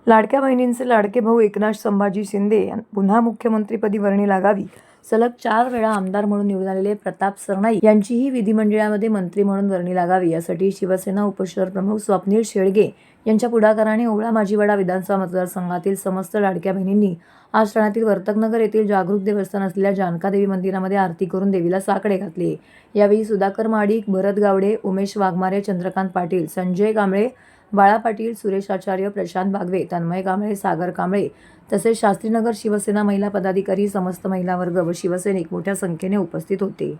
लाडक्या बहिणींचे लाडके भाऊ एकनाथ संभाजी शिंदे पुन्हा मुख्यमंत्रीपदी वर्णी लागावी. सलग 4 वेळा आमदार म्हणून निवडून आलेले प्रताप सरनाईक यांचीही विधिमंडळामध्ये मंत्री म्हणून वर्णी लागावी यासाठी शिवसेना उपशहरप्रमुख स्वप्नील शेळगे यांच्या पुढाकाराने ओवळा माजिवडा विधानसभा मतदारसंघातील समस्त लाडक्या बहिणींनी आज ठाण्यातील वर्तकनगर येथील जागरूक देवस्थान असलेल्या जानकादेवी मंदिरामध्ये आरती करून देवीला साकडे घातले. यावेळी सुधाकर महाडिक, भरत गावडे, उमेश वाघमारे, चंद्रकांत पाटील, संजय कांबळे, बाळा पाटील, सुरेश आचार्य, प्रशांत बागवे, तन्मय कांबळे, सागर कांबळे तसेच शास्त्रीनगर शिवसेना महिला पदाधिकारी, समस्त महिला वर्ग व शिवसैनिक मोठ्या संख्येने उपस्थित होते.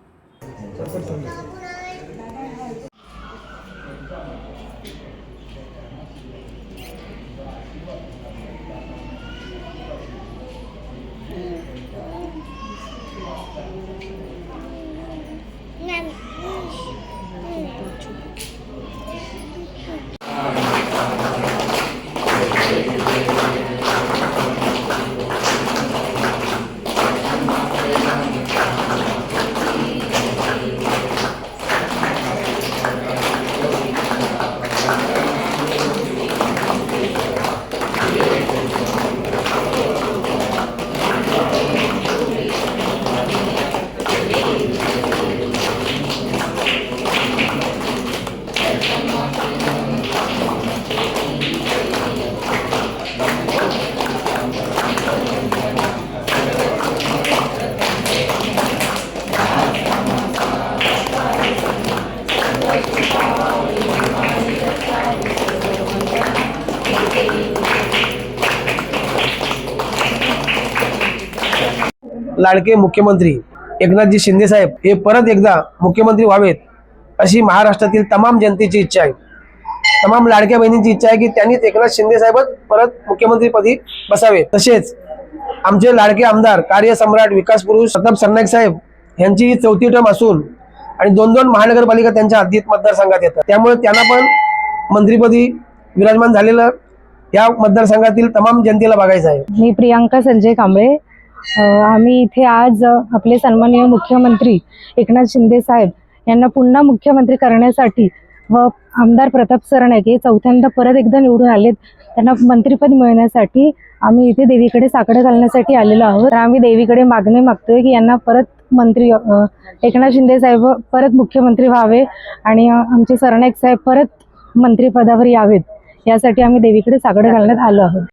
लाडके मुख्यमंत्री एकनाथजी शिंदे साहेब हे परत एकदा मुख्यमंत्री व्हावेत अशी महाराष्ट्रातील तमाम जनतेची इच्छा आहे. तमाम लाडक्या बहिणींची इच्छा आहे की त्यांनीच एकनाथ शिंदे साहेबच परत मुख्यमंत्रीपदी बसावे. तसेच आमचे लाडके आमदार कार्यसम्राट विकास पुरुष प्रताप सरनाईक साहेब यांची 4थी टर्म असून आणि 2 महानगरपालिका त्यांच्या हद्दीत मतदारसंघात येतात. त्यामुळे त्यांना पण मंत्रीपदी विराजमान झालेलं या मतदारसंघातील तमाम जनतेला बघायचं आहे. मी प्रियांका संजय कांबळे. आम्ही इथे आज आपले सन्माननीय मुख्यमंत्री एकनाथ शिंदे साहेब यांना पुन्हा मुख्यमंत्री करण्यासाठी व आमदार प्रताप सरनाईक हे 4थ्यांदा परत एकदा निवडून आलेत, त्यांना मंत्रिपद मिळण्यासाठी आम्ही इथे देवीकडे साकडं घालण्यासाठी आलेलो आहोत. तर आम्ही देवीकडे मागणी मागतोय की यांना परत मंत्री एकनाथ शिंदे साहेब परत मुख्यमंत्री व्हावे आणि आमचे सरनाईक साहेब परत मंत्रिपदावर यावेत, यासाठी आम्ही देवीकडे साकडं घालण्यात आलो आहोत.